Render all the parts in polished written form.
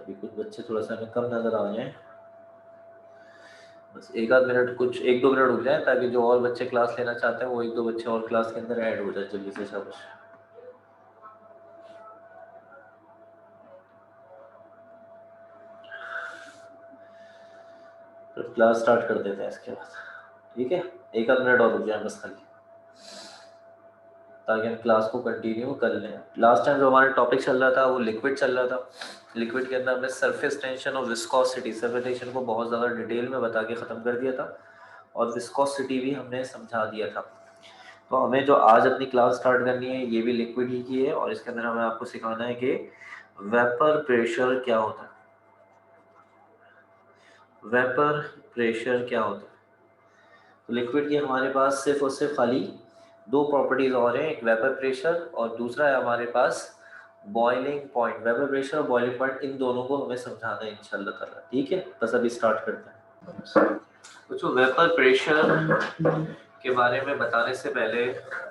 अभी कुछ बच्चे थोड़ा सा हमें कम नजर आ जाए, बस एक आध मिनट, कुछ 1-2 मिनट रुक जाए ताकि जो और बच्चे क्लास लेना चाहते हैं वो 1-2 बच्चे और क्लास के अंदर ऐड हो जाए जल्दी से। शाबाश। फिर क्लास स्टार्ट कर देते हैं इसके बाद, ठीक है? एक आध मिनट और रुक जाए बस खाली, ताकि हम क्लास को कंटिन्यू कर लें। लास्ट टाइम जो हमारा टॉपिक चल रहा था वो लिक्विड चल रहा था। लिक्विड के अंदर हमने सरफेस टेंशन और विस्कोसिटी, सरफेस टेंशन को बहुत ज़्यादा डिटेल में बता के ख़त्म कर दिया था और विस्कोसिटी भी हमने समझा दिया था। तो हमें जो आज अपनी क्लास स्टार्ट करनी है ये भी लिक्विड ही की है, और इसके अंदर हमें आपको सिखाना है कि वेपर प्रेशर क्या होता है। वेपर प्रेशर क्या होता है? तो लिक्विड की हमारे पास सिर्फ और सिर्फ खाली दो प्रॉपर्टीज और हैं, एक वेपर प्रेशर और दूसरा है हमारे पास बॉइलिंग पॉइंट। वेपर प्रेशर और बॉइलिंग पॉइंट, इन दोनों को हमें समझाना है इंशाल्लाह ताला, ठीक है? बस अभी स्टार्ट करते हैं। तो जो वेपर प्रेशर के बारे में बताने से पहले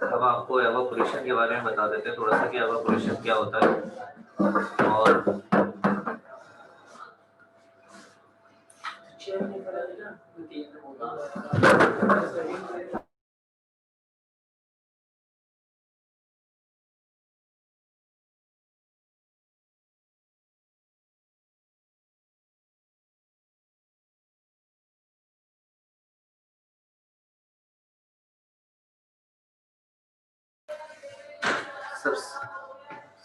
हम आपको एवापोरेशन के बारे में बता देते हैं थोड़ा सा कि एवापोरेशन क्या होता है। और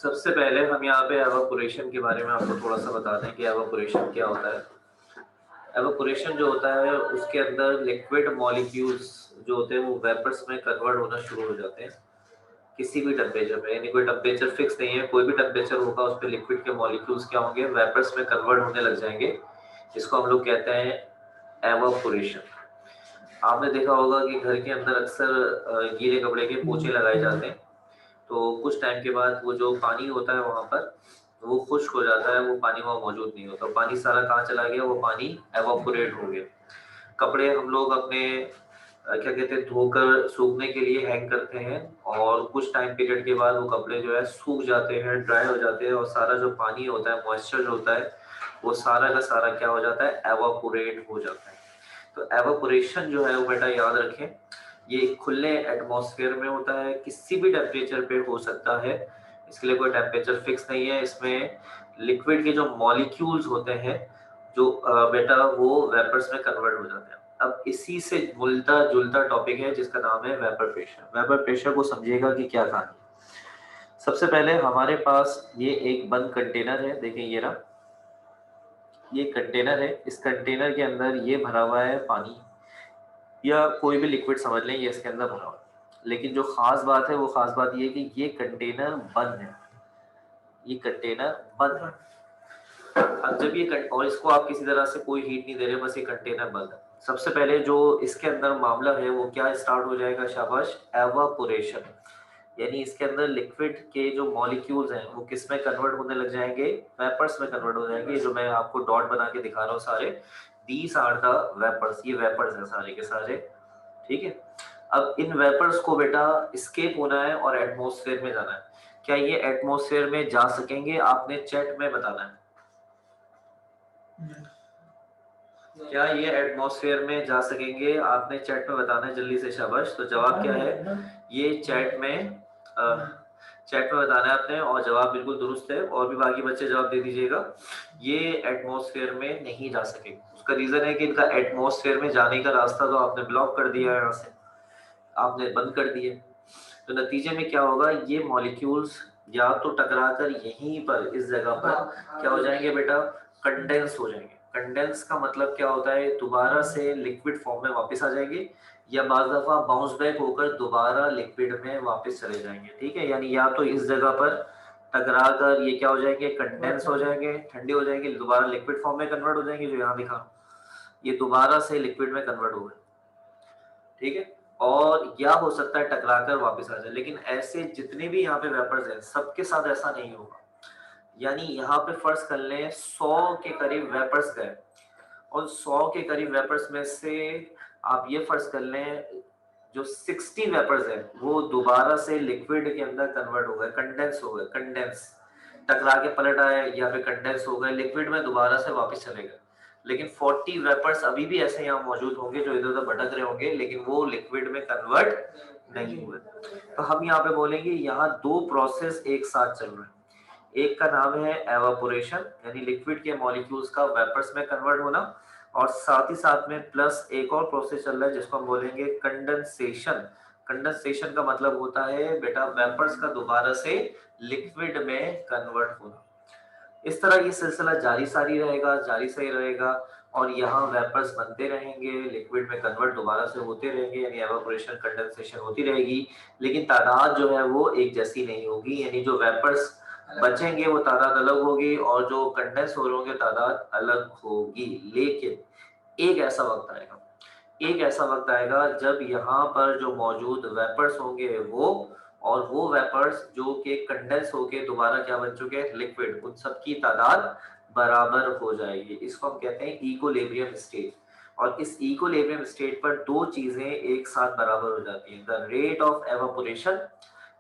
सबसे पहले हम यहाँ पे एवापोरेशन के बारे में आपको थोड़ा सा बता दें कि एवापोरेशन क्या होता है। एवापोरेशन जो होता है उसके अंदर लिक्विड मॉलिक्यूल्स जो होते हैं वो वेपर्स में कन्वर्ट होना शुरू हो जाते हैं किसी भी टेम्परेचर पे, यानी कोई टेम्परेचर फिक्स नहीं है, कोई भी टेम्परेचर होगा उस पर लिक्विड के मॉलिक्यूल्स क्या होंगे, वेपर्स में कन्वर्ट होने लग जाएंगे। इसको हम लोग कहते हैं एवापोरेशन। आपने देखा होगा कि घर के अंदर अक्सर गीले कपड़े के पोछे लगाए जाते हैं, तो कुछ टाइम के बाद वो जो पानी होता है वहां पर वो खुश्क हो जाता है, वो पानी वहां मौजूद नहीं होता, पानी सारा कहाँ चला गया, वो पानी एवापोरेट हो गया। कपड़े हम लोग अपने क्या कहते हैं धोकर सूखने के लिए हैंग करते हैं, और कुछ टाइम पीरियड के बाद वो कपड़े जो है सूख जाते हैं, ड्राई हो जाते हैं, और सारा जो पानी होता है, मॉइस्चर जो होता है, वो सारा का सारा क्या हो जाता है, एवापोरेट हो जाता है। तो एवापोरेशन जो है वो बेटा याद रखें, ये खुले एटमॉस्फेयर में होता है, किसी भी टेम्परेचर पे हो सकता है, इसके लिए कोई टेम्परेचर फिक्स नहीं है। इसमें लिक्विड के जो मॉलिक्यूल्स होते हैं जो बेटा वो वेपर्स में कन्वर्ट हो जाते हैं। अब इसी से मिलता जुलता टॉपिक है जिसका नाम है वेपर प्रेशर। वेपर प्रेशर को समझिएगा कि क्या कहानी। सबसे पहले हमारे पास ये एक बंद कंटेनर है, देखें ये रहा, ये कंटेनर है, इस कंटेनर के अंदर ये भरा हुआ है पानी या कोई भी लिक्विड समझ लें, ये इसके अंदर भरा हुआ है। लेकिन जो खास बात है वो खास बात ये है कि ये कंटेनर बंद है, ये कंटेनर बंद है। अब जब ये और इसको आप किसी तरह से कोई हीट नहीं दे रहे, बस ये कंटेनर बंद है। सबसे पहले जो इसके अंदर मामला है वो क्या स्टार्ट हो जाएगा, शाबाश, एवापोरेशन। यानी इसके अंदर लिक्विड के जो मॉलिक्यूल्स हैं वो किस में कन्वर्ट होने लग जाएंगे, वेपर्स में कन्वर्ट हो जाएंगे। जो मैं आपको डॉट बना के दिखा रहा हूँ सारे, दीज आर द वेपर्स, ये वेपर्स हैं सारे के सारे, ठीक है? अब इन वेपर्स को बेटा स्केप होना है और एटमॉस्फेयर में जाना है। क्या ये एटमॉस्फेयर में जा सकेंगे, आपने चैट में बताना है। क्या ये एटमॉस्फेयर में जा सकेंगे, आपने चैट में बताना है जल्दी से, शाबाश। तो जवाब क्या है, ये चैट में बताना है आपने, और जवाब बिल्कुल दुरुस्त है, और भी बाकी बच्चे जवाब दे दीजिएगा। ये एटमॉस्फेयर में नहीं जा सकेंगे। उसका रीजन है कि इनका एटमॉस्फेयर में जाने का रास्ता तो आपने ब्लॉक कर दिया है, यहाँ से आपने बंद कर दिए। तो नतीजे में क्या होगा, ये मॉलिक्यूल्स या तो टकराकर यहीं पर इस जगह पर क्या हो जाएंगे बेटा, कंडेंस हो जाएंगे। कंडेंस का मतलब क्या होता है, दोबारा से लिक्विड फॉर्म में वापस आ जाएंगे, या बाज दफा बाउंस बैक होकर दोबारा लिक्विड में वापस चले जाएंगे, ठीक है? यानी या तो इस जगह पर टकरा कर ये क्या हो जाएंगे, कंडेंस हो जाएंगे, ठंडे हो जाएंगे, दोबारा लिक्विड फॉर्म में कन्वर्ट हो जाएंगे, जो यहाँ दिखा, ये दोबारा से लिक्विड में कन्वर्ट हो गए, ठीक है? और या हो सकता है टकराकर वापस आ जाए। लेकिन ऐसे जितने भी यहाँ पे वेपर्स हैं सबके साथ ऐसा नहीं होगा। यानी यहाँ पे फर्ज कर लें 100 के करीब वेपर्स गए, और 100 के करीब वेपर्स में से आप ये फर्ज कर लें जो 60 वेपर्स है वो दोबारा से लिक्विड के अंदर कन्वर्ट हो गए, कंडेंस हो गए, कंडेंस टकरा के पलट आए, यहाँ पे कंडेंस हो गए, लिक्विड में दोबारा से वापस चले गए। लेकिन 40 वेपर्स अभी भी ऐसे यहाँ मौजूद होंगे जो इधर उधर भटक रहे होंगे, लेकिन वो लिक्विड में कन्वर्ट नहीं हुए। तो हम यहाँ पे बोलेंगे यहाँ दो प्रोसेस एक साथ चल रहे हैं। एक का नाम है एवापोरेशन, यानी लिक्विड के मॉलिक्यूल्स का वेपर्स में कन्वर्ट होना, और साथ ही साथ में प्लस एक और प्रोसेस चल रहा है जिसको हम बोलेंगे कंडेंसेशन। कंडेंसेशन का मतलब होता है बेटा वेपर्स का दोबारा से लिक्विड में कन्वर्ट होना। इस तरह ये सिलसिला जारी सारी रहेगा, जारी सही रहेगा, और यहाँ वेपर्स बनते रहेंगे, लिक्विड में कन्वर्ट दोबारा से होते रहेंगे, यानी एवापोरेशन कंडेंसेशन होती रहेगी। लेकिन तादाद जो है वो एक जैसी नहीं होगी, यानी जो वेपर्स बचेंगे वो तादाद अलग होगी और जो कंडेंस हो रहे होंगे तादाद अलग होगी। लेकिन एक ऐसा वक्त आएगा, एक ऐसा वक्त आएगा जब यहाँ पर जो मौजूद वेपर्स होंगे वो वेपर्स जो के कंडेंस होके दोबारा क्या बन चुके हैं, लिक्विड, उन सब की तादाद बराबर हो जाएगी। इसको हम कहते हैं इक्विलिब्रियम स्टेट। और इस इक्विलिब्रियम स्टेट पर दो चीजें एक साथ बराबर हो जाती हैं, द रेट ऑफ एवापोरेशन,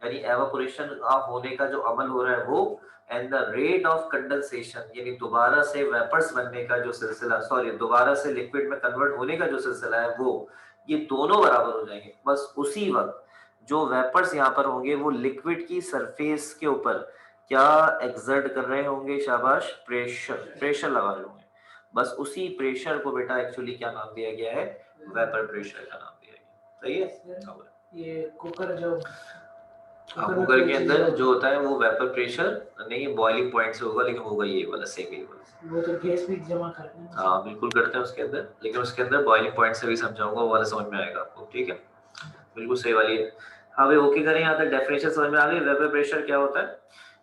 यानी एवापोरेशन होने का जो अमल हो रहा है वो, and the rate of condensation, यानी दोबारा से वेपर्स बनने का जो सिलसिला, सॉरी दोबारा से लिक्विड में कन्वर्ट होने का जो सिलसिला है वो, ये दोनों बराबर हो जाएंगे। बस उसी वक्त जो वेपर्स यहाँ पर होंगे वो लिक्विड की सरफेस के ऊपर क्या एक्सर्ट कर रहे होंगे, शाबाश, प्रेशर लगा रहे होंगे। बस उसी प्रेशर को बेटा एक्चुअली क्या नाम दिया गया है, वेपर प्रेशर का नाम दिया गया। सही है। ये कुकर जो कुकर के अंदर जो होता है वो वेपर प्रेशर नहीं, बॉइलिंग पॉइंट से होगा, लेकिन होगा ये वाला सेम ही वाला। वो तो गैस भी जमा करते हैं। हाँ बिल्कुल करते हैं उसके अंदर, लेकिन उसके अंदर बॉइलिंग पॉइंट से भी समझाऊंगा, वो वाला समझ में आएगा आपको, ठीक है, बिल्कुल सही वाली है। हाँ भाई ओके करें, यहाँ तक डेफिनेशन समझ में आ गई। वेपर प्रेशर क्या होता है,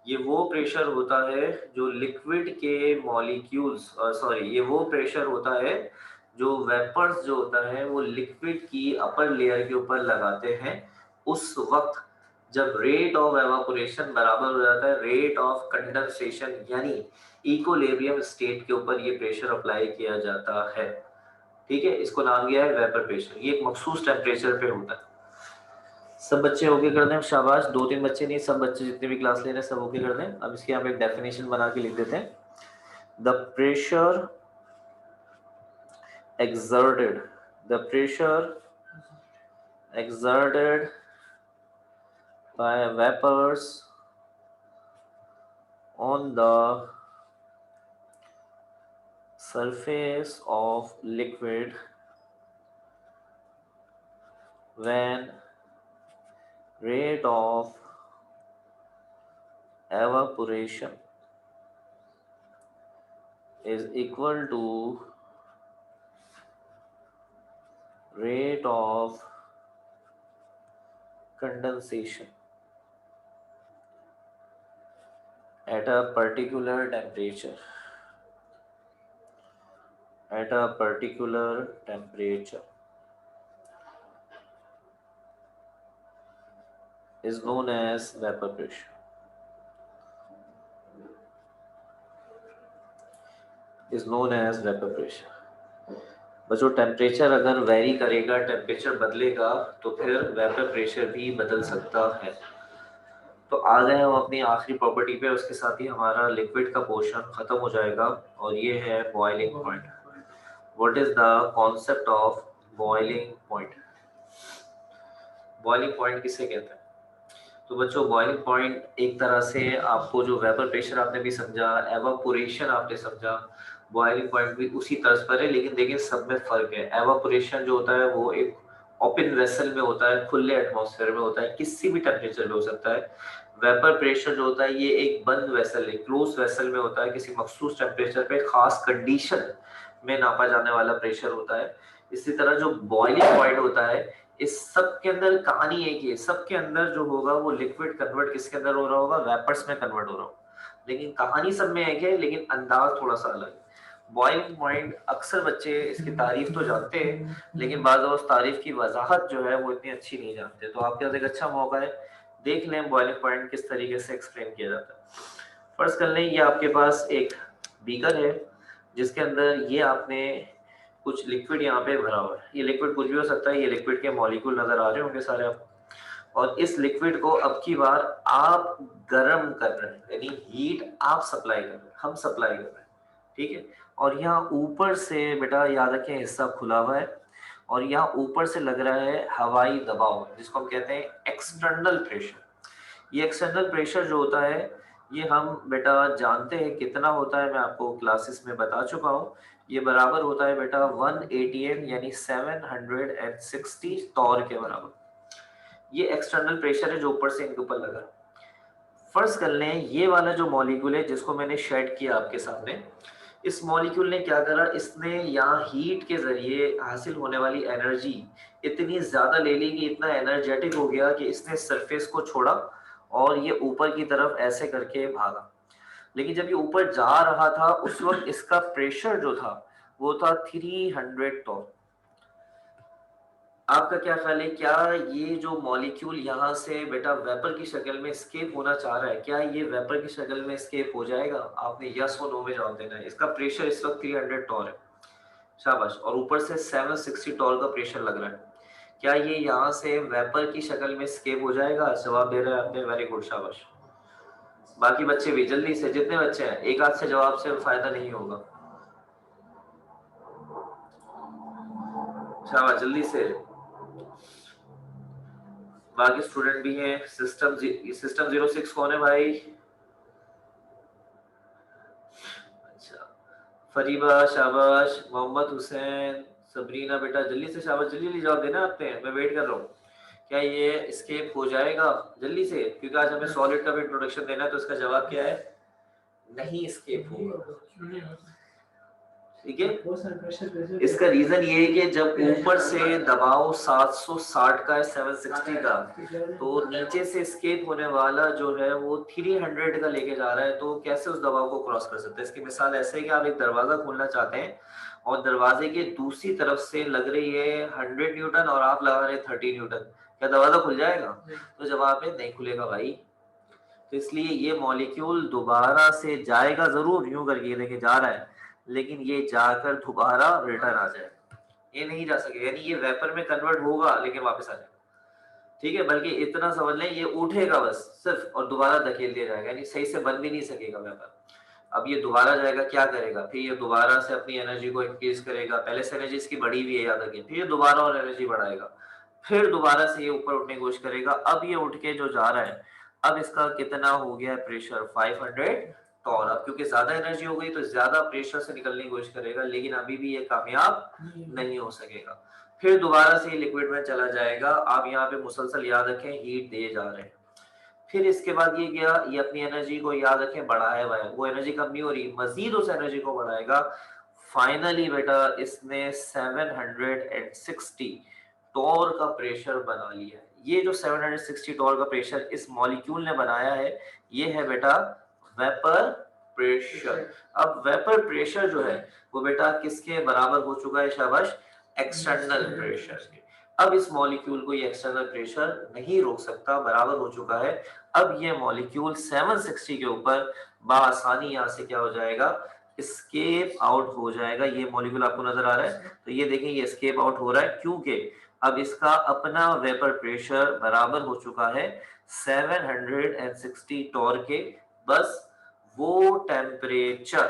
ये वो प्रेशर होता है जो लिक्विड के मॉलिक्यूल्स, सॉरी ये वो प्रेशर होता है जो वेपर्स जो होता है वो लिक्विड की अपर लेयर के ऊपर लगाते हैं उस वक्त जब रेट ऑफ एवापोरेशन बराबर हो जाता है रेट ऑफ कंडेंसेशन, यानी इक्विलिब्रियम स्टेट के ऊपर ये प्रेशर अप्लाई किया जाता है। ठीक है, इसको नाम दिया है वेपर प्रेशर। ये एक मखसूस टेम्परेचर पे होता है। सब बच्चे ओके कर दें, शाबाश। 2-3 बच्चे नहीं, सब बच्चे जितने भी क्लास ले रहे हैं सब ओके कर दें। अब इसकी हम एक डेफिनेशन बना के लिख देते हैं। The pressure exerted, the pressure exerted by vapors on the surface of liquid when rate of evaporation is equal to rate of condensation at a particular temperature, at a particular temperature is known as vapor pressure. Is known as vapor pressure. बच्चों temperature अगर very करेगा, temperature बदलेगा तो फिर vapour pressure भी बदल सकता है। तो आ गए हम अपनी आखिरी प्रॉपर्टी पे, उसके साथ ही हमारा लिक्विड का पोर्शन खत्म हो जाएगा और ये है boiling point. What is the concept of boiling point? Boiling point किसे कहते हैं? तो बच्चों बॉइलिंग पॉइंट एक तरह से आपको जो वेपर प्रेशर आपने भी समझा, एवापोरेशन आपने समझा, बॉइलिंग पॉइंट भी उसी तर्ज पर है, लेकिन देखिए सब में फर्क है। एवापोरेशन जो होता है वो एक ओपन वेसल में होता है, खुले एटमॉस्फेयर में होता है, किसी भी टेम्परेचर में हो सकता है। वेपर प्रेशर जो होता है ये एक बंद वेसल है, क्लोज वेसल में होता है, किसी मखसूस टेम्परेचर पे खास कंडीशन में नापा जाने वाला प्रेशर होता है। इसी तरह जो बॉइलिंग पॉइंट होता है, इस सब के अंदर कहानी एक ही है, सबके अंदर जो होगा वो लिक्विड कन्वर्ट किसके अंदर हो रहा होगा, वेपर्स में कन्वर्ट हो रहा होगा, लेकिन कहानी सब में एक है, लेकिन अंदाज थोड़ा सा अलग है। बॉइलिंग पॉइंट अक्सर बच्चे इसकी तारीफ तो जानते हैं, लेकिन बाद में उस तारीफ की वजाहत जो है वो इतनी अच्छी नहीं जानते। तो आपके पास एक अच्छा मौका है, देख लें बॉइलिंग पॉइंट किस तरीके से एक्सप्लेन किया जाता है। फर्ज कर लें ये आपके पास एक बीकर है जिसके अंदर ये आपने कुछ लिक्विड यहाँ पे भरा हुआ है। ये लिक्विड कुछ भी हो सकता है, ये लिक्विड के मॉलिक्यूल नजर आ रहे होंगे सारे आपको, और इस लिक्विड को अब की बार आप गर्म कर रहे हैं, यानी हीट आप सप्लाई कर रहे हैं, हम सप्लाई कर रहे हैं, ठीक है। और यहाँ ऊपर से बेटा याद रखें हिस्सा खुला हुआ है और यहाँ ऊपर से लग रहा है हवाई दबाव, जिसको हम कहते हैं एक्सटर्नल प्रेशर। ये एक्सटर्नल प्रेशर जो होता है ये हम बेटा जानते हैं कितना होता है, मैं आपको क्लासेस में बता चुका हूँ। ये बराबर होता है बेटा 1 atm यानी 760 टॉर के बराबर। ये एक्सटर्नल प्रेशर है जो ऊपर से इनके ऊपर लगा। फर्ज कर लें ये वाला जो मॉलिक्यूल है जिसको मैंने शेड किया आपके सामने, इस मॉलिक्यूल ने क्या करा, इसने यहाँ हीट के जरिए हासिल होने वाली एनर्जी इतनी ज्यादा ले ली कि इतना एनर्जेटिक हो गया कि इसने सरफेस को छोड़ा और ये ऊपर की तरफ ऐसे करके भागा। लेकिन जब ये ऊपर जा रहा था उस वक्त इसका प्रेशर जो था वो था 300 टॉन। आपका क्या ख्याल है, क्या ये जो मॉलिक्यूल यहाँ से बेटा वेपर की शक्ल में एस्केप होना चाह रहा है, क्या ये वेपर की शक्ल में एस्केप हो जाएगा? आपने यस और नो में जवाब देना है। इसका प्रेशर इस वक्त 300 टॉन है, शाबाश, और ऊपर से 760 टॉन का प्रेशर लग रहा है। क्या ये यहाँ से वेपर की शक्ल में एस्केप हो जाएगा? जवाब दे रहे हैं आपने, वेरी गुड, शाबाश। बाकी बच्चे भी जल्दी से, जितने बच्चे हैं, एक आध से जवाब से फायदा नहीं होगा, शाबाश, जल्दी से। बाकी स्टूडेंट भी हैं। सिस्टम 06 कौन है भाई? अच्छा, फरीबा, शाबाश, मोहम्मद हुसैन, सबरीना, बेटा जल्दी से, शाबाश, जल्दी जवाब देना आपने, मैं वेट कर रहा हूँ। क्या ये एस्केप हो जाएगा? जल्दी से, क्योंकि आज हमें सॉलिड का भी इंट्रोडक्शन देना है, तो इसका जवाब क्या है? नहीं एस्केप होगा, ठीक है। इसका रीजन ये है कि जब ऊपर से दबाव 760 का है, 760 का, तो नीचे से एस्केप होने वाला जो है वो 300 का लेके जा रहा है, तो कैसे उस दबाव को क्रॉस कर सकते हैं? इसकी मिसाल ऐसे है कि आप एक दरवाजा खोलना चाहते हैं और दरवाजे के दूसरी तरफ से लग रही है 100 न्यूटन और आप लगा रहे हैं 30 न्यूटन, क्या दरवाजा खुल जाएगा? तो जवाब है नहीं खुलेगा भाई। तो इसलिए ये मॉलिक्यूल दोबारा से जाएगा जरूर, यूं करके लेके जा रहा है, लेकिन ये जाकर दोबारा रिटर्न आ जाएगा, ये नहीं जा सकेगा, यानी ये वेपर में कन्वर्ट होगा लेकिन वापस आ जाएगा, ठीक है। बल्कि इतना समझ लें ये उठेगा बस सिर्फ और दोबारा धकेल दिया जाएगा, यानी सही से बन भी नहीं सकेगा वेपर। अब ये दोबारा जाएगा, क्या करेगा, फिर ये दोबारा से अपनी एनर्जी को इंक्रीज करेगा, पहले से एनर्जी इसकी बढ़ी हुई है याद रखिए, फिर ये दोबारा और एनर्जी बढ़ाएगा, फिर दोबारा से ये ऊपर उठने की कोशिश करेगा। अब ये उठ के जो जा रहा है, अब इसका कितना हो गया प्रेशर? 500 टॉन। अब क्योंकि ज्यादा एनर्जी हो गई तो ज्यादा प्रेशर से निकलने की कोशिश करेगा, लेकिन अभी भी ये कामयाब नहीं हो सकेगा। फिर दोबारा से लिक्विड में चला जाएगा। आप यहाँ पे मुसलसल याद रखें हीट दिए जा रहे हैं। फिर इसके बाद ये गया, ये अपनी एनर्जी को याद रखें बढ़ाया हुआ है, वो एनर्जी कम नहीं हो रही, मजीद उस एनर्जी को बढ़ाएगा। फाइनली बेटा इसने 760 टॉर का प्रेशर बना लिया है। ये जो 760 टॉर का प्रेशर इस मॉलिक्यूल ने बनाया है, ये है बेटा वेपर प्रेशर। अब वेपर प्रेशर जो है वो बेटा किसके बराबर हो चुका है? शाबाश, एक्सटर्नल प्रेशर के। अब इस मॉलिक्यूल को ये एक्सटर्नल प्रेशर नहीं रोक सकता, बराबर हो चुका है। अब ये मॉलिक्यूल 760 के ऊपर बाआसानी यहाँ से क्या हो जाएगा? एस्केप आउट हो जाएगा। ये मॉलिक्यूल आपको नजर आ रहा है, तो ये देखें ये एस्केप आउट हो रहा है, क्योंकि अब इसका अपना वेपर प्रेशर बराबर हो चुका है 760 टॉर के। बस वो टेम्परेचर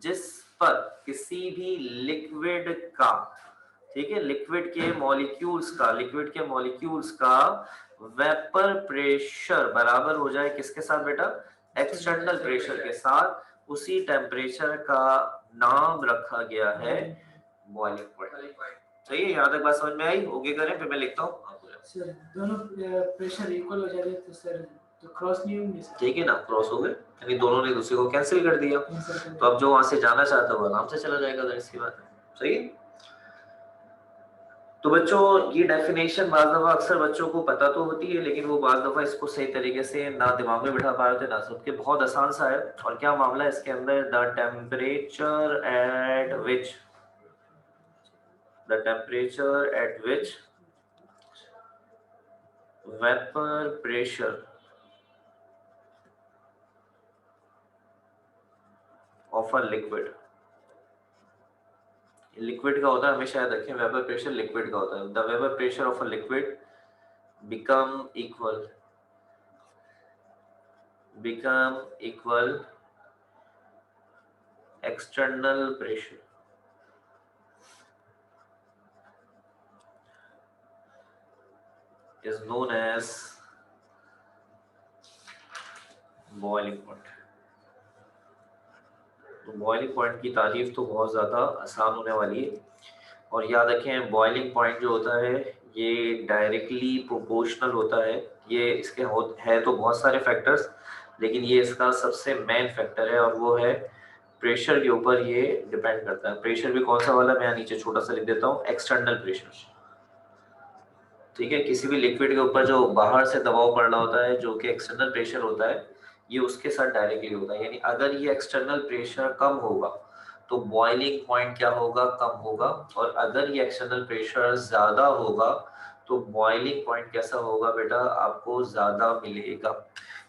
जिस पर किसी भी लिक्विड का, ठीक है, लिक्विड के मॉलिक्यूल्स का वेपर प्रेशर बराबर हो जाए किसके साथ बेटा? एक्सटर्नल प्रेशर के साथ। उसी टेम्परेचर का नाम रखा गया है बॉइलिंग पॉइंट। सही है, यहाँ तक बात समझ में आई? ओके करें, फिर मैं लिखता हूँ। सर दोनों प्रेशर इक्वल हो जाए तो सर तो क्रॉस नहीं होंगे, ठीक है ना, क्रॉस हो गए, यानी दोनों ने दूसरे को कैंसिल कर दिया, तो अब जो वहां से जाना चाहता है वो आराम से चला जाएगा, जाहिर सी बात है। सही है। तो बच्चों ये डेफिनेशन बाज़ दफा अक्सर बच्चों को पता तो होती है, लेकिन वो बाज़ दफा इसको सही तरीके से ना दिमाग में बिठा पा रहे थे ना सबके। बहुत आसान सा है। और क्या मामला है इसके अंदर? The temperature at which vapour pressure of a liquid liquid का होता है, हमेशा याद रखें वेपर प्रेशर लिक्विड का होता है। The vapour pressure of a liquid become equal external pressure is known as boiling point। तो बॉइलिंग पॉइंट की तारीफ तो बहुत ज़्यादा आसान होने वाली है। और याद रखें बॉइलिंग पॉइंट जो होता है ये डायरेक्टली प्रोपोर्शनल होता है। ये इसके है तो बहुत सारे फैक्टर्स, लेकिन ये इसका सबसे मेन फैक्टर है और वो है प्रेशर के ऊपर ये डिपेंड करता है। प्रेशर भी कौन सा वाला, मैं यहाँ नीचे छोटा सा लिख देता हूँ, एक्सटर्नल प्रेशर। ठीक है, किसी भी लिक्विड के ऊपर जो बाहर से दबाव पड़ रहा होता है जो कि एक्सटर्नल प्रेशर होता है, ये उसके साथ डायरेक्टली होता है। यानी अगर ये एक्सटर्नल प्रेशर कम होगा तो बॉइलिंग पॉइंट क्या होगा, कम होगा। और अगर ये एक्सटर्नल प्रेशर ज्यादा होगा तो बॉइलिंग पॉइंट कैसा होगा बेटा, आपको ज्यादा मिलेगा।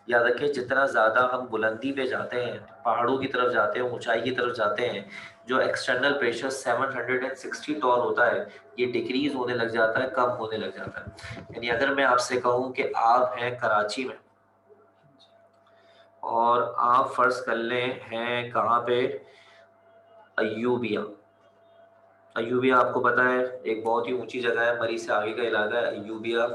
याद रखें जितना ज्यादा हम बुलंदी पे जाते हैं, पहाड़ों की तरफ जाते हैं, ऊंचाई की तरफ जाते हैं, जो एक्सटर्नल प्रेशर 760 टॉन होता है ये डिक्रीज होने लग जाता है, कम होने लग जाता है। यानी अगर मैं आपसे कहूं कि आप हैं कराची में और आप फर्ज कर लें हैं कहाँ पे, अयूबिया। अयूबिया आपको पता है एक बहुत ही ऊंची जगह है, मरी से आगे का इलाका है अयूबिया,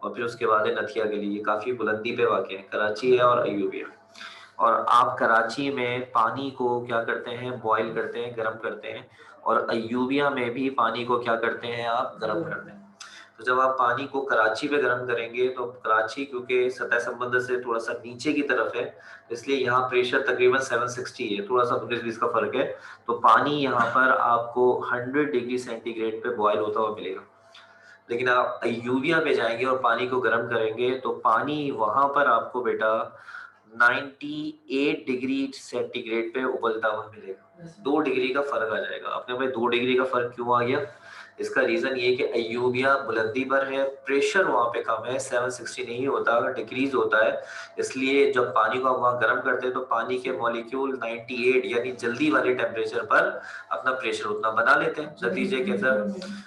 और फिर उसके बाद है नथिया गली। ये काफी बुलंदी पे वाक़ है, कराची है और अयूबिया। और आप कराची में पानी को क्या करते हैं, बॉईल करते हैं, गर्म करते हैं। और अयूबिया में भी पानी को क्या करते हैं, आप गर्म करते हैं। तो जब आप पानी को कराची में गर्म करेंगे तो कराची क्योंकि सतह संबंध से थोड़ा सा नीचे की तरफ है, इसलिए यहाँ प्रेशर तकरीबन 760 है, थोड़ा सा 19-20 का फर्क है। तो पानी यहाँ पर आपको 100 डिग्री सेंटीग्रेड पे बॉयल होता हुआ मिलेगा। लेकिन आप अयूबिया पे जाएंगे और पानी को गर्म करेंगे तो पानी वहां पर आपको बेटा 98 डिग्री सेंटीग्रेड पे उबलता हुआ मिलेगा। 2 डिग्री का फर्क आ जाएगा। आपने भाई 2 डिग्री का फर्क क्यों आ गया, इसका रीजन ये कि अयूबिया बुलंदी पर है, प्रेशर वहां पे कम है, 760 नहीं होता, डिक्रीज होता है। इसलिए जब पानी को आप वहां गर्म करते हैं तो पानी के मॉलिक्यूल 98 यानी जल्दी वाले टेम्परेचर पर अपना प्रेशर उतना बना लेते हैं। नतीजे के अंदर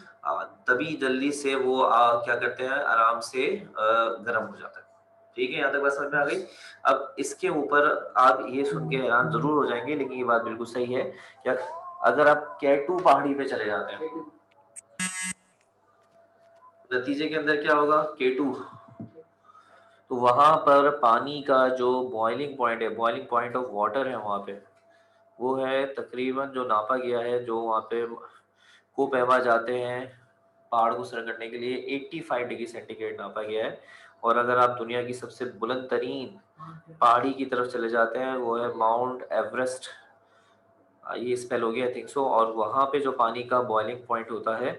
तभी जल्दी से वो क्या करते हैं, आराम से गर्म हो जाता है। ठीक है, यहाँ तक बात समझ में आ गई। अब इसके ऊपर आप ये सुन के हैरान जरूर हो जाएंगे, लेकिन ये बात बिल्कुल सही है। क्या अगर आप केटू पहाड़ी पे चले जाते हैं, नतीजे के अंदर क्या होगा, केटू, तो वहां पर पानी का जो बॉइलिंग पॉइंट है, बॉइलिंग पॉइंट ऑफ वाटर है वहां पे, वो है तकरीबन जो नापा गया है, जो वहां पे को पैमा जाते हैं पहाड़ को सर करने के लिए 85 डिग्री सेंटीग्रेड नापा गया है। और अगर आप दुनिया की सबसे बुलंद तरीन पहाड़ी की तरफ चले जाते हैं वो है माउंट एवरेस्ट, ये स्पेल हो गया आई थिंक सो, और वहां पे जो पानी का बॉइलिंग पॉइंट होता है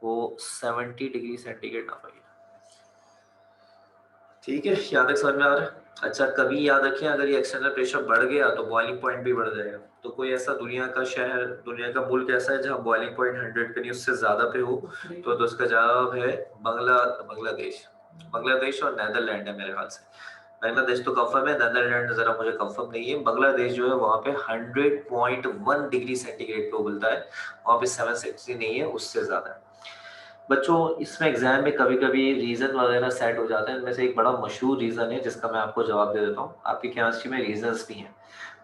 वो 70 डिग्री सेंटीग्रेड नापा गया। ठीक है, यहाँ तक समझ में आ रहा है। अच्छा, कभी याद रखें अगर ये एक्सटर्नल प्रेशर बढ़ गया तो बॉइलिंग पॉइंट भी बढ़ जाएगा। तो कोई ऐसा दुनिया का शहर, दुनिया का मुल्क ऐसा है जहाँ बॉइलिंग पॉइंट 100 पे नहीं उससे ज्यादा पे हो, तो उसका जवाब है बांग्लादेश। बांग्लादेश और नीदरलैंड है मेरे ख्याल से। बांग्लादेश तो कंफर्म है, नीदरलैंड जरा मुझे कंफर्म नहीं है। बांग्लादेश जो है वहाँ पे 100.1 डिग्री सेंटीग्रेड पे उबलता है, वहाँ पे 760 नहीं है, उससे ज्यादा है। बच्चों इसमें एग्जाम में कभी कभी रीजन वगैरह सेट हो जाते हैं, इनमें से एक बड़ा मशहूर रीजन है जिसका मैं आपको जवाब दे देता हूँ। आपकी केमिस्ट्री में रीजंस भी हैं,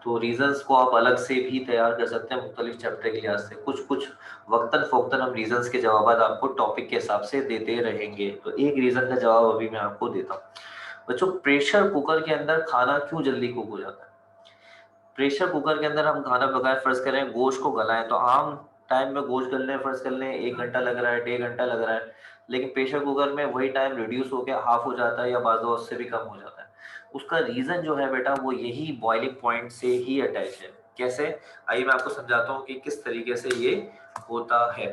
तो रीजंस को आप अलग से भी तैयार कर सकते हैं मुख्तलिफ चैप्टर के लिहाज से। कुछ कुछ वक्तन फोक्तन हम रीजंस के जवाब आपको टॉपिक के हिसाब से देते रहेंगे। तो एक रीजन का जवाब अभी मैं आपको देता हूँ। बच्चों प्रेशर कुकर के अंदर खाना क्यों जल्दी कुक हो जाता है? प्रेशर कुकर के अंदर हम खाना पकाएं, फर्ज करें गोश्त को गलाएं, तो आम टाइम में गोश्त गलने फर्ज कर लें 1 घंटा लग रहा है, 1.5 घंटा लग रहा है। लेकिन प्रेशर कुकर में वही टाइम रिड्यूस होकर हाफ हो जाता है या बाज़ उससे भी कम हो जाता है। उसका रीजन जो है बेटा वो यही बॉइलिंग पॉइंट से ही अटैच है। कैसे, आइए मैं आपको समझाता हूँ कि किस तरीके से ये होता है।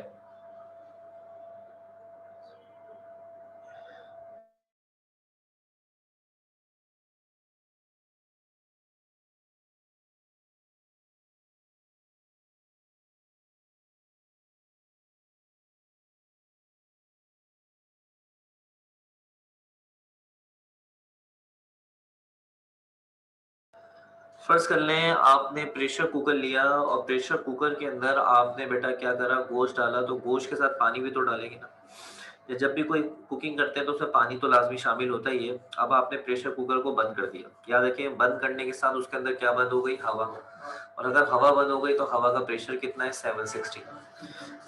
फर्ज कर लें आपने प्रेशर कुकर लिया और प्रेशर कुकर के अंदर आपने बेटा क्या करा, गोश्त डाला, तो गोश्त के साथ पानी भी तो डालेंगे ना। या जब भी कोई कुकिंग करते हैं तो उसमें पानी तो लाजमी शामिल होता ही है। अब आपने प्रेशर कुकर को बंद कर दिया, याद रखें बंद करने के साथ उसके अंदर क्या बंद हो गई, हवा। और अगर हवा बंद हो गई तो हवा का प्रेशर कितना है, 760।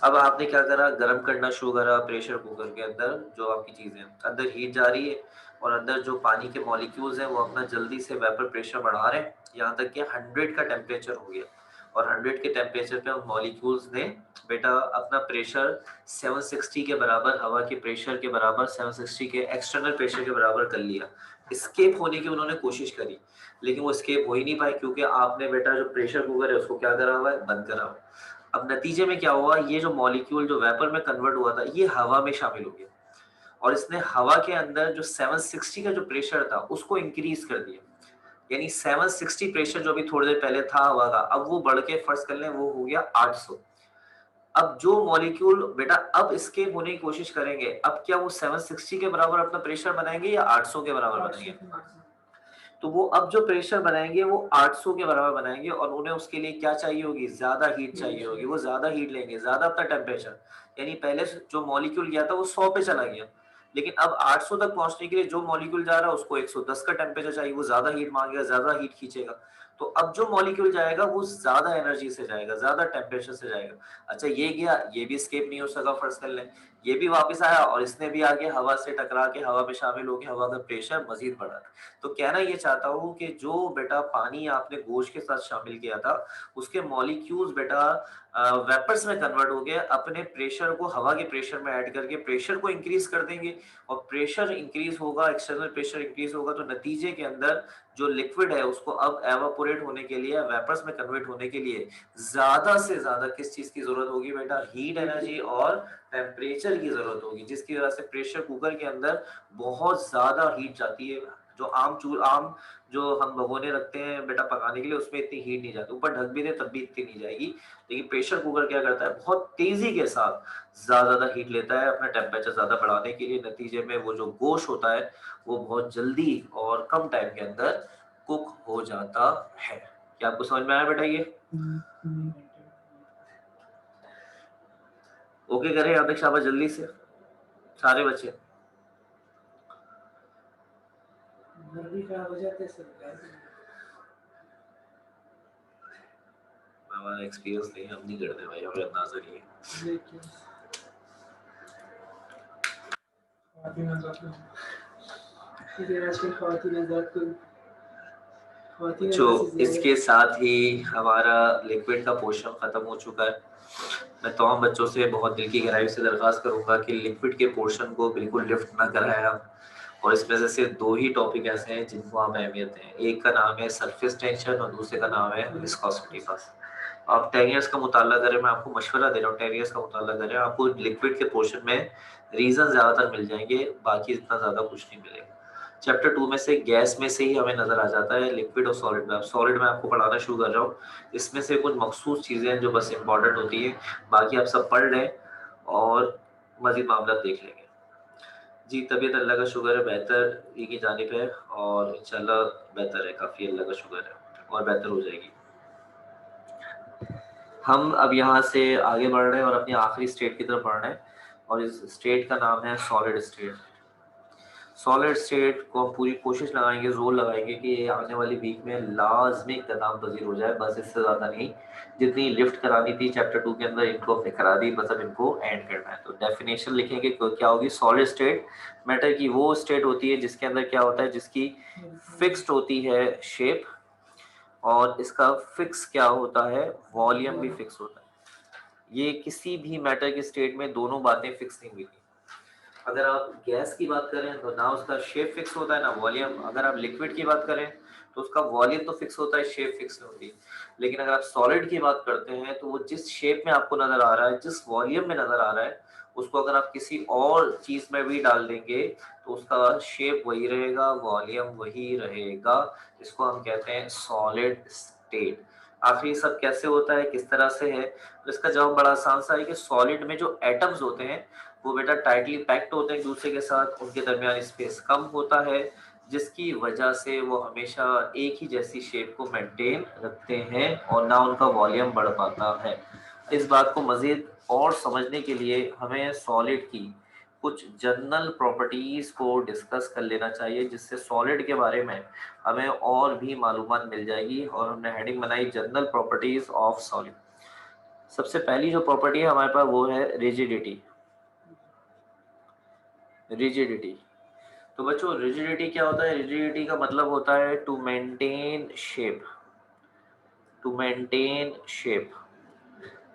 अब आपने क्या करा, गर्म करना शुरू करा प्रेशर कुकर के अंदर, जो आपकी चीजें अंदर हीट जा रही है और अंदर जो पानी के मॉलिक्यूल्स हैं वो अपना जल्दी से वेपर प्रेशर बढ़ा रहे हैं, यहाँ तक कि 100 का टेम्परेचर हो गया। और 100 के टेम्परेचर पे उन मॉलिक्यूल्स ने बेटा अपना प्रेशर 760 के बराबर, हवा के प्रेशर के बराबर, 760 के एक्सटर्नल प्रेशर के बराबर कर लिया। स्केप होने की उन्होंने कोशिश करी, लेकिन वो स्केप हो ही नहीं पाए, क्योंकि आपने बेटा जो प्रेशर कुकर है उसको क्या करा हुआ है, बंद करा हुआ है। अब नतीजे में क्या हुआ, ये जो मॉलिक्यूल जो वेपर में कन्वर्ट हुआ था ये हवा में शामिल हो गया, और इसने हवा के अंदर जो 760 का जो प्रेशर था उसको इंक्रीज कर दिया। यानी 760 प्रेशर जो अभी थोड़ी देर पहले था हवा का, अब वो बढ़ के फर्ज कर लें वो हो गया 800। अब जो मॉलिक्यूल बेटा अब escape होने की कोशिश करेंगे, अब क्या वो 760 के बराबर अपना प्रेशर बनाएंगे या 800 के बराबर बनाएंगे? तो वो अब जो प्रेशर बनाएंगे वो 800 के बराबर बनाएंगे, और उन्हें उसके लिए क्या चाहिए होगी, ज्यादा हीट चाहिए होगी। वो ज्यादा हीट लेंगे, ज्यादा अपना टेम्परेचर, यानी पहले जो मॉलिक्यूल गया था वो 100 पे चला गया, लेकिन अब 800 तक पहुंचने के लिए जो मॉलिक्यूल जा रहा है उसको 110 का टेम्परेचर चाहिए, वो ज्यादा हीट मांगेगा, ज्यादा हीट खींचेगा। तो अब जो मॉलिक्यूल जाएगा वो ज्यादा एनर्जी से जाएगा, ज्यादा टेम्परेचर से जाएगा। अच्छा ये गया, ये भी स्केप नहीं हो सका, फर्ज कर लें ये भी वापस आया और इसने भी आगे हवा से टकरा के हवा में शामिल होकर हवा का प्रेशर मजीद बढ़ा। तो कहना ये चाहता हूँ कि जो बेटा पानी आपने गोश्त के साथ शामिल किया था उसके मॉलिक्यूल्स बेटा वेपर्स में कन्वर्ट हो गए, अपने प्रेशर को हवा के प्रेशर में ऐड करके प्रेशर को इंक्रीज कर देंगे, और प्रेशर इंक्रीज होगा, एक्सटर्नल प्रेशर इंक्रीज होगा, तो नतीजे के अंदर जो लिक्विड है उसको अब एवापोरेट होने के लिए, वेपर्स में कन्वर्ट होने के लिए ज्यादा से ज्यादा किस चीज की जरूरत होगी बेटा, हीट एनर्जी और टेम्परेचर की जरूरत होगी, जिसकी वजह से प्रेशर कुकर के अंदर बहुत ज्यादा हीट जाती है। जो आम जो हम भगोने रखते हैं बेटा पकाने के लिए उसमें इतनी हीट नहीं जाती, ऊपर ढक भी दे तब भी इतनी नहीं जाएगी, लेकिन प्रेशर कुकर क्या करता है, बहुत तेजी के साथ ज्यादा हीट लेता है अपना टेम्परेचर ज्यादा बढ़ाने के लिए। नतीजे में वो जो गोश्त होता है वो बहुत जल्दी और कम टाइम के अंदर कुक हो जाता है। क्या आपको समझ में आया बेटा ये? ओके करें यहाँ तक, शाबाश, जल्दी से सारे बच्चे। जल्दी खराब हो जाते सर, हमारा एक्सपीरियंस नहीं, हम नहीं करते भाई, हमें अंदाजा नहीं है। जो इसके साथ ही हमारा लिक्विड का पोर्शन खत्म हो चुका है। मैं तमाम बच्चों से बहुत दिल की गहराई से दरख्वास्त करूंगा कि लिक्विड के पोर्शन को बिल्कुल लिफ्ट ना कराएं आप, और इसमें से सिर्फ दो ही टॉपिक ऐसे हैं जिनको आप अहमियत दें। एक का नाम है सरफेस टेंशन और दूसरे का नाम है विस्कोसिटी। बस आप 10 इयर्स का मुताला करें, मैं आपको मशवरा दे रहा हूँ, 10 इयर्स का मुताला करें, आपको लिक्विड के पोर्शन में रीजन ज्यादातर मिल जाएंगे, बाकी इतना ज्यादा कुछ नहीं मिलेगा। चैप्टर 2 में से गैस में से ही हमें नजर आ जाता है लिक्विड और सॉलिड में। अब सॉलिड में आपको पढ़ाना शुरू कर रहा हूँ, इसमें से कुछ मखसूस चीजें हैं जो बस इंपॉर्टेंट होती है, बाकी आप सब पढ़ लें और मजीद मामला देख लेंगे। जी तबीयत अल्लाह का शुक्र है बेहतर ही की जानिब है, और इंशाल्लाह बेहतर है, काफ़ी अल्लाह का शुक्र है और बेहतर हो जाएगी। हम अब यहाँ से आगे बढ़ रहे हैं और अपनी आखिरी स्टेट की तरफ बढ़ रहे हैं, और इस स्टेट का नाम है सॉलिड स्टेट। सॉलिड स्टेट को हम पूरी कोशिश लगाएंगे, जोर लगाएंगे कि ये आने वाली वीक में लाजमी इख्तिताम पजीर हो जाए, बस इससे ज़्यादा नहीं। जितनी लिफ्ट करानी थी चैप्टर 2 के अंदर इनको हमने करा दी, बस अब इनको एंड करना है। तो डेफिनेशन लिखेंगे क्या होगी, सॉलिड स्टेट मैटर की वो स्टेट होती है जिसके अंदर क्या होता है, जिसकी फिक्स्ड होती है शेप, और इसका फिक्स क्या होता है, वॉल्यूम भी फिक्स होता है। ये किसी भी मैटर के स्टेट में दोनों बातें फिक्स नहीं हुई थी। अगर आप गैस की बात करें तो ना उसका शेप फिक्स होता है ना वॉल्यूम, अगर आप लिक्विड की बात करें तो उसका वॉल्यूम तो फिक्स होता है, शेप फिक्स नहीं होती। लेकिन अगर आप सॉलिड की बात करते हैं तो वो जिस शेप में आपको नजर आ रहा है, जिस वॉल्यूम में नजर आ रहा है, उसको अगर आप किसी और चीज में भी डाल देंगे तो उसका शेप वही रहेगा, वॉल्यूम वही रहेगा। इसको हम कहते हैं सॉलिड स्टेट। आखिर ये सब कैसे होता है, किस तरह से है, तो इसका जवाब बड़ा आसान सा है कि सॉलिड में जो एटम्स होते हैं वो बेटा टाइटली पैक्ड होते हैं एक दूसरे के साथ, उनके दरमियान स्पेस कम होता है, जिसकी वजह से वो हमेशा एक ही जैसी शेप को मेंटेन रखते हैं और ना उनका वॉल्यूम बढ़ पाता है। इस बात को मज़ीद और समझने के लिए हमें सॉलिड की कुछ जनरल प्रॉपर्टीज़ को डिस्कस कर लेना चाहिए, जिससे सॉलिड के बारे में हमें और भी मालूमात मिल जाएगी। और हमने हेडिंग बनाई जनरल प्रॉपर्टीज़ ऑफ सॉलिड। सबसे पहली जो प्रॉपर्टी है हमारे पास वो है रिजिडिटी। रिजिडिटी, तो बच्चों रिजिडिटी क्या होता है? रिजिडिटी का मतलब होता है to maintain shape. To maintain shape,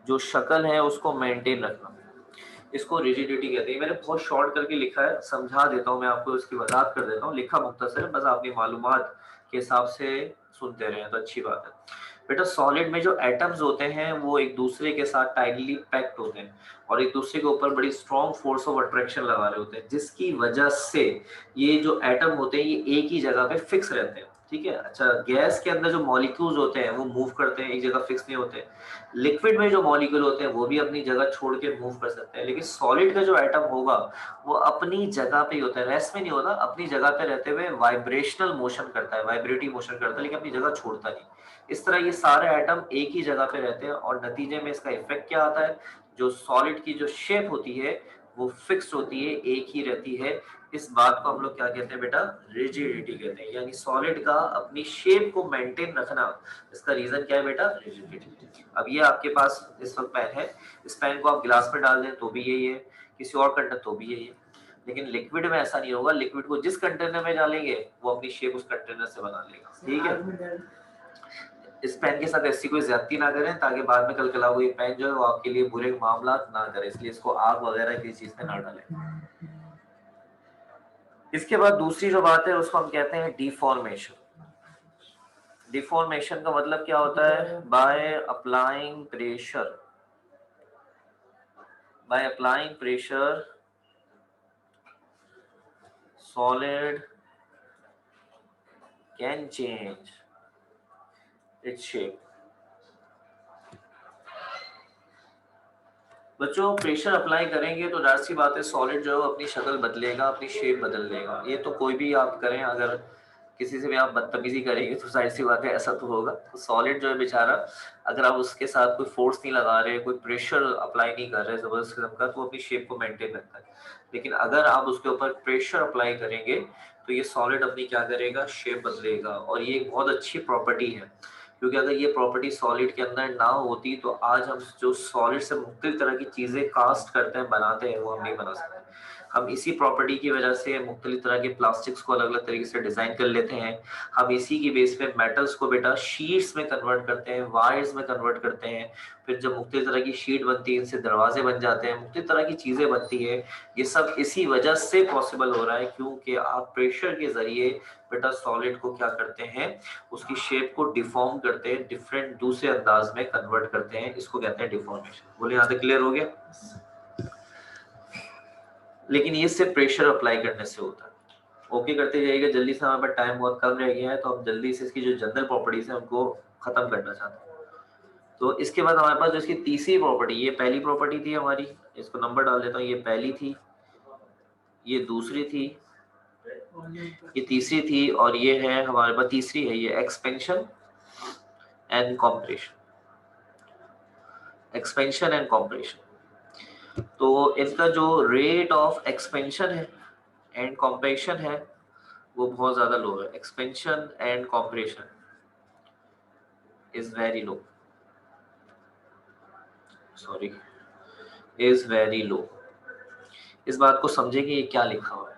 जो शक्ल है उसको मेंटेन रखना, इसको रिजिडिटी कहते हैं। मैंने बहुत शॉर्ट करके लिखा है, समझा देता हूँ मैं आपको, इसकी वजाहत कर देता हूँ। लिखा मुख्तसर है, बस आपकी मालूमात के हिसाब से सुनते रहें तो अच्छी बात है। बेटा सॉलिड में जो एटम्स होते हैं वो एक दूसरे के साथ टाइटली पैक्ड होते हैं और एक दूसरे के ऊपर बड़ी स्ट्रॉन्ग फोर्स ऑफ अट्रैक्शन लगा रहे होते हैं, जिसकी वजह से ये जो एटम होते हैं ये एक ही जगह पे फिक्स रहते हैं। ठीक है। अच्छा, गैस के अंदर जो मॉलिक्यूल्स होते हैं वो मूव करते हैं, एक जगह फिक्स नहीं होते। लिक्विड में जो मॉलिक्यूल होते हैं वो भी अपनी जगह छोड़ के मूव कर सकते हैं, लेकिन सॉलिड का जो एटम होगा वो अपनी जगह पे ही होता है, रेस्ट में नहीं होता, अपनी जगह पे रहते हुए वाइब्रेशनल मोशन करता है, वाइब्रेटिव मोशन करता है, लेकिन अपनी जगह छोड़ता नहीं। इस तरह ये सारे एटम एक ही जगह पे रहते हैं और नतीजे में इसका इफेक्ट क्या आता है? जो सॉलिड की जो शेप होती है वो फिक्स होती है, एक ही रहती है। इस बात को हम लोग क्या कहते हैं बेटा? रिजिडिटी कहते हैं। यानी सॉलिड का अपनी शेप को मेंटेन रखना, इसका रीजन क्या है बेटा? रिजिडिटी। अब ये आपके पास इस वक्त पेन है, इस पेन को आप गिलास में डाल दें तो भी यही है, किसी और कंटेनर तो भी यही है, लेकिन लिक्विड में ऐसा नहीं होगा। लिक्विड को जिस कंटेनर में डालेंगे वो अपनी शेप उस कंटेनर से बना लेगा। ठीक है। इस पेन के साथ ऐसी कोई ज्यादती ना करें ताकि बाद में कल कल ये पेन जो है वो आपके लिए बुरे मामला ना करे, इसलिए इसको आग वगैरह किसी चीज पे ना डालें। इसके बाद दूसरी जो बात है उसको हम कहते हैं डिफॉर्मेशन। डिफॉर्मेशन का मतलब क्या होता है? By applying pressure, by applying pressure solid can change its shape। बच्चों प्रेशर अप्लाई करेंगे तो जाहिर सी बात है सॉलिड जो है अपनी शक्ल बदलेगा, अपनी शेप बदल लेगा। ये तो कोई भी आप करें, अगर किसी से भी आप बदतमीजी करेंगे तो जाहिर सी बात है ऐसा तो होगा। तो सॉलिड जो है बेचारा, अगर आप उसके साथ कोई फोर्स नहीं लगा रहे, कोई प्रेशर अप्लाई नहीं कर रहे जबरदस्त किस्म का, तो अपनी शेप को मेंटेन रखता है। लेकिन अगर आप उसके ऊपर प्रेशर अप्लाई करेंगे तो ये सॉलिड अपनी क्या करेगा? शेप बदलेगा। और ये एक बहुत अच्छी प्रॉपर्टी है, क्योंकि अगर ये प्रॉपर्टी सॉलिड के अंदर ना होती तो आज हम जो सॉलिड से मुख्तलिफ तरह की चीजें कास्ट करते हैं, बनाते हैं, वो हम नहीं बना सकते। हम इसी प्रॉपर्टी की वजह से मुख्तलिफ तरह के प्लास्टिक्स को अलग अलग तरीके से डिजाइन कर लेते हैं। हम इसी की बेस पे मेटल्स को बेटा शीट्स में कन्वर्ट करते हैं, वायर्स में कन्वर्ट करते हैं। फिर जब मुख्तलिफ तरह की शीट बनती है, इनसे दरवाजे बन जाते हैं, मुख्तलिफ तरह की चीजें बनती है। ये सब इसी वजह से पॉसिबल हो रहा है, क्योंकि आप प्रेशर के जरिए बेटा सॉलिड को क्या करते हैं? उसकी शेप को डिफॉर्म करते हैं, डिफरेंट दूसरे अंदाज में कन्वर्ट करते हैं। इसको कहते हैं डिफॉर्मेशन। बोले यहाँ तक क्लियर हो गया? लेकिन ये सिर्फ प्रेशर अप्लाई करने से होता है। ओके करते जाइएगा जल्दी से, हमारे पास टाइम बहुत कम रह गया है, तो हम जल्दी से इसकी जो जनरल प्रॉपर्टीज है उनको खत्म करना चाहते हैं। तो इसके बाद हमारे पास जो इसकी तीसरी प्रॉपर्टी, ये पहली प्रॉपर्टी थी हमारी, इसको नंबर डाल देता हूँ, ये पहली थी, ये दूसरी थी, ये तीसरी थी, और ये है हमारे पास तीसरी है, ये expansion and compression. Expansion and compression, तो इसका जो रेट ऑफ एक्सपेंशन है एंड कॉम्प्रेशन है वो बहुत ज्यादा लो है। Expansion and compression is very low, sorry, is very low. इस बात को समझे कि ये क्या लिखा हुआ है।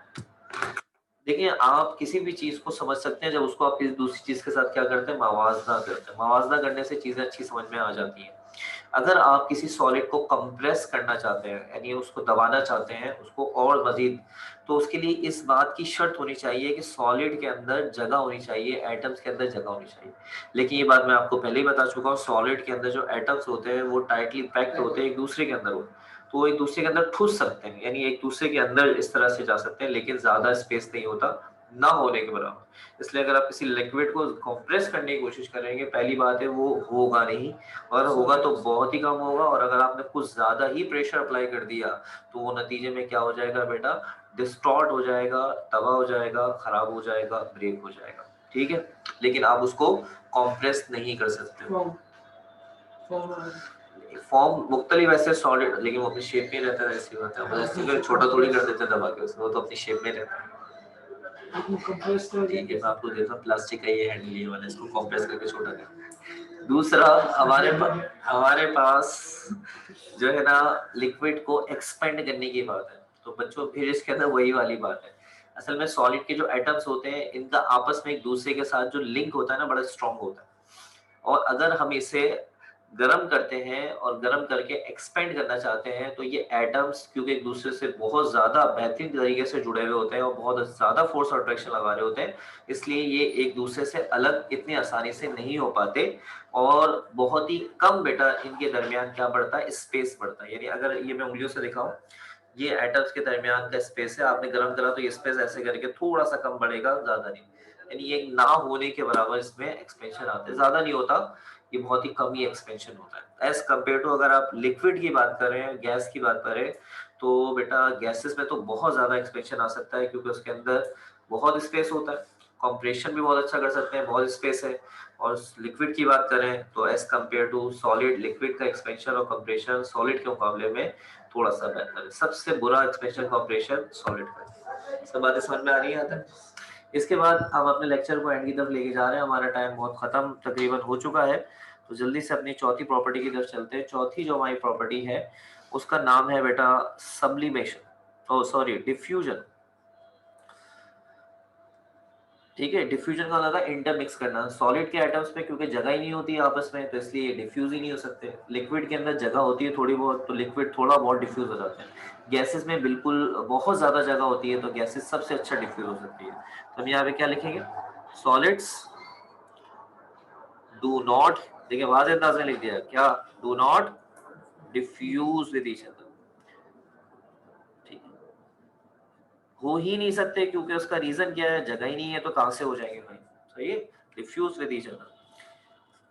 देखिए आप किसी भी चीज को समझ सकते हैं जब उसको आप किसी दूसरी चीज के साथ क्या करते हैं? मवाजना करते हैं। मवाजना करने से चीजें अच्छी समझ में आ जाती हैं। अगर आप किसी सॉलिड को कंप्रेस करना चाहते हैं, यानी उसको दबाना चाहते हैं उसको और मजीद, तो उसके लिए इस बात की शर्त होनी चाहिए कि सॉलिड के अंदर जगह होनी चाहिए, एटम्स के अंदर जगह होनी चाहिए। लेकिन ये बात मैं आपको पहले ही बता चुका हूँ, सॉलिड के अंदर जो एटम्स होते हैं वो टाइटली पैक्ड होते हैं, एक दूसरे के अंदर होते हैं, तो वो एक दूसरे के अंदर ठुस सकते हैं, यानी एक दूसरे के अंदर इस तरह से जा सकते हैं, लेकिन ज्यादा स्पेस नहीं होता, ना होने के बराबर। इसलिए अगर आप किसी लिक्विड को कंप्रेस करने की कोशिश करेंगे, पहली बात है वो होगा नहीं, और होगा तो बहुत ही कम होगा। और अगर आपने कुछ ज्यादा ही प्रेशर अप्लाई कर दिया तो वो नतीजे में क्या हो जाएगा बेटा? डिस्टॉर्ट हो जाएगा, तबाह हो जाएगा, खराब हो जाएगा, ब्रेक हो जाएगा, ठीक है। लेकिन आप उसको कॉम्प्रेस नहीं कर सकते। फॉर्म मुख्तलिफ ऐसे सॉलिड, लेकिन वो अपनी शेप में रहता है, ऐसी बात है। मतलब छोटा थोड़ी कर देते हैं दबा के उसमें, वो तो अपनी शेप में रहता है। ठीक है, मैं आपको देता हूँ प्लास्टिक का ये हैंडल, ये वाला, इसको कॉम्प्रेस करके छोटा कर। दूसरा, हमारे पास जो है ना लिक्विड को एक्सपेंड करने की बात है, तो बच्चों फिर इसके अंदर वही वाली बात है। असल में सॉलिड के जो एटम्स होते हैं इनका आपस में एक दूसरे के साथ जो लिंक होता है ना बड़ा स्ट्रांग होता है, और अगर हम इसे गर्म करते हैं और गर्म करके एक्सपेंड करना चाहते हैं तो ये एटम्स क्योंकि एक दूसरे से बहुत ज्यादा बेहतरीन तरीके से जुड़े हुए होते हैं और बहुत ज्यादा फोर्स और अट्रैक्शन लगा रहे होते हैं, इसलिए ये एक दूसरे से अलग इतनी आसानी से नहीं हो पाते, और बहुत ही कम बेटा इनके दरमियान क्या बढ़ता है, स्पेस बढ़ता है। यानी अगर ये मैं उंगलियों से दिखाऊं, ये एटम्स के दरमियान का स्पेस है, आपने गर्म करा तो ये स्पेस ऐसे करके थोड़ा सा कम बढ़ेगा, ज्यादा नहीं। यानी ये ना होने के बराबर इसमें एक्सपेंशन आता है, ज्यादा नहीं होता, ये बहुत ही कम ही एक्सपेंशन होता है एज कम्पेयर टू अगर आप लिक्विड की बात करें, गैस की बात करें, तो बेटा गैसेस में तो बहुत ज्यादा एक्सपेंशन आ सकता है क्योंकि उसके अंदर बहुत स्पेस होता है, कंप्रेशन भी बहुत अच्छा कर सकते हैं, बहुत स्पेस है। और लिक्विड की बात करें तो as compare to solid, liquid का एक्सपेंशन और कंप्रेशन सॉलिड के मुकाबले में थोड़ा सा बेहतर है। सबसे बुरा एक्सपेंशन कंप्रेशन सॉलिड का। सब बातें समझ में आ रही है यहाँ तक? इसके बाद हम अपने लेक्चर को एंड की तरफ लेके जा रहे हैं, हमारा टाइम बहुत खत्म तकरीबन हो चुका है, तो जल्दी से अपनी चौथी प्रॉपर्टी की तरफ चलते हैं। चौथी जो हमारी प्रॉपर्टी है उसका नाम है बेटा सब्लिमेशन, ओ सॉरी डिफ्यूजन। ठीक है, डिफ्यूजन का मतलब इंटरमिक्स करना। सॉलिड के एटम्स में क्योंकि जगह ही नहीं होती है आपस में, तो इसलिए डिफ्यूज ही नहीं हो सकते। लिक्विड के अंदर जगह होती है थोड़ी बहुत, तो लिक्विड थोड़ा बहुत डिफ्यूज हो जाते हैं। गैसेस में बिल्कुल बहुत ज्यादा जगह होती है, तो गैसेस सबसे अच्छा डिफ्यूज हो सकती है। तो हम यहाँ पे क्या लिखेंगे, सॉलिड्स डू नॉट, देखिए वाज़ेह अंदाज में लिख दिया क्या, do not diffuse with each other. ठीक है, हो ही नहीं सकते क्योंकि उसका रीजन क्या है, जगह ही नहीं है, तो कहां से हो जाएंगे भाई। सही है, डिफ्यूज विद ईच अदर।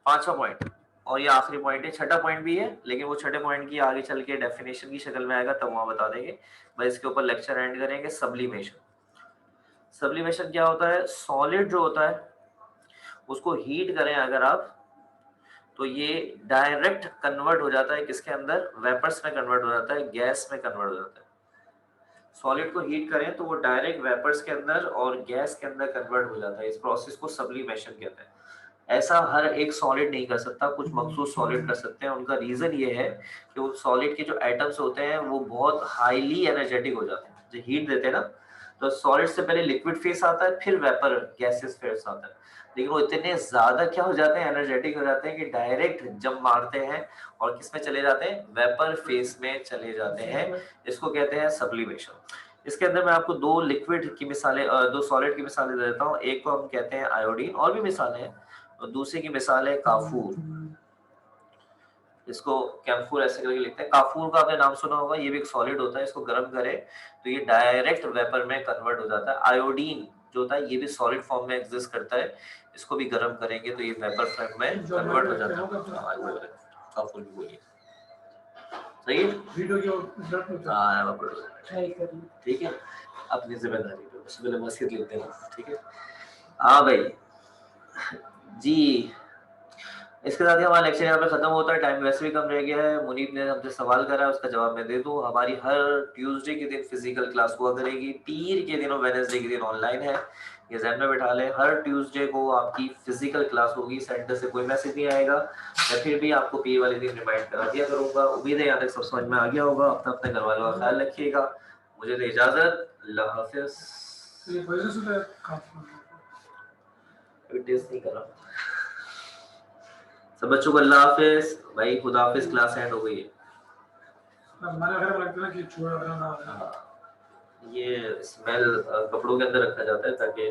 पांचवा पॉइंट, और ये आखिरी पॉइंट है, छठा पॉइंट भी है लेकिन वो छठे पॉइंट की आगे चल के डेफिनेशन की शक्ल में आएगा, तब वहां बता देंगे। भाई इसके ऊपर लेक्चर एंड करेंगे। सब्लिमेशन, सब्लिमेशन क्या होता है, सॉलिड जो होता है उसको हीट करें अगर आप, तो ये डायरेक्ट कन्वर्ट हो जाता है किसके अंदर, वेपर्स में कन्वर्ट हो जाता है, गैस में कन्वर्ट हो जाता है। सॉलिड को हीट करें तो वो डायरेक्ट वेपर्स के अंदर और गैस के अंदर कन्वर्ट हो जाता है। इस प्रोसेस को सब्लिमेशन कहते हैं। ऐसा हर एक सॉलिड नहीं कर सकता, कुछ मखसूस सॉलिड कर सकते हैं। उनका रीजन ये है कि वो सॉलिड के जो एटम्स होते हैं वो बहुत हाईली एनर्जेटिक हो जाते हैं। जो हीट देते हैं ना, तो सॉलिड से पहले लिक्विड फेस आता है, फिर वेपर गैसेस फेस आता है, लेकिन वो इतने ज्यादा क्या हो जाते हैं, एनर्जेटिक हो जाते हैं कि डायरेक्ट जब मारते हैं और किस में चले जाते हैं, वेपर फेस में चले जाते हैं। इसको कहते हैं सब्लिमेशन। इसके अंदर मैं आपको दो लिक्विड की मिसालें, दो सॉलिड की मिसालें दे देता हूँ। एक को हम कहते हैं आयोडीन, और भी मिसालें हैं, और दूसरे की मिसाल है काफूर। इसको कैम्फूर ऐसे करके लिखते हैं। काफूर का आपने नाम सुना होगा, ये भी एक सॉलिड होता है, इसको गर्म करें तो ये डायरेक्ट वेपर में कन्वर्ट हो जाता है। आयोडीन जो होता है ये भी सॉलिड फॉर्म में एग्जिस्ट करता है, इसको भी गर्म करेंगे तो ये वेपर फॉर्म में कन्वर्ट हो जाता है। काफूर भी बोलिए, सही है। हाँ ठीक है, अपनी जिम्मेदारी पे उससे पहले मस्जिद लिखते हैं, ठीक है। हाँ भाई जी, इसके साथ ही हमारा लेक्चर यहाँ पे खत्म होता है, टाइम वैसे भी कम रह गया है। मुनीब ने हमसे सवाल करा है, उसका जवाब मैं दे दूं। हमारी हर ट्यूसडे के दिन फिजिकल क्लास हुआ करेगी, पीर के दिन और वेडनेसडे के दिन ऑनलाइन है, ये ध्यान में बिठा लें। हर ट्यूसडे को आपकी फिजिकल क्लास होगी, सेंटर से कोई मैसेज नहीं आएगा, मैं फिर भी आपको पीर वाले दिन रिमाइंड करा दिया करूंगा। उम्मीद है यहाँ तक सब समझ में आ गया होगा। अपना अपने घर वालों का ख्याल रखिएगा, मुझे तो इजाजत, अल्लाह हाफिज। टेस्ट नहीं कर रहा सब बच्चों को, अल्लाह हाफिज भाई, खुदा हाफिज। क्लास एंड हो गई है। ये स्मेल कपड़ों के अंदर रखा जाता है ताकि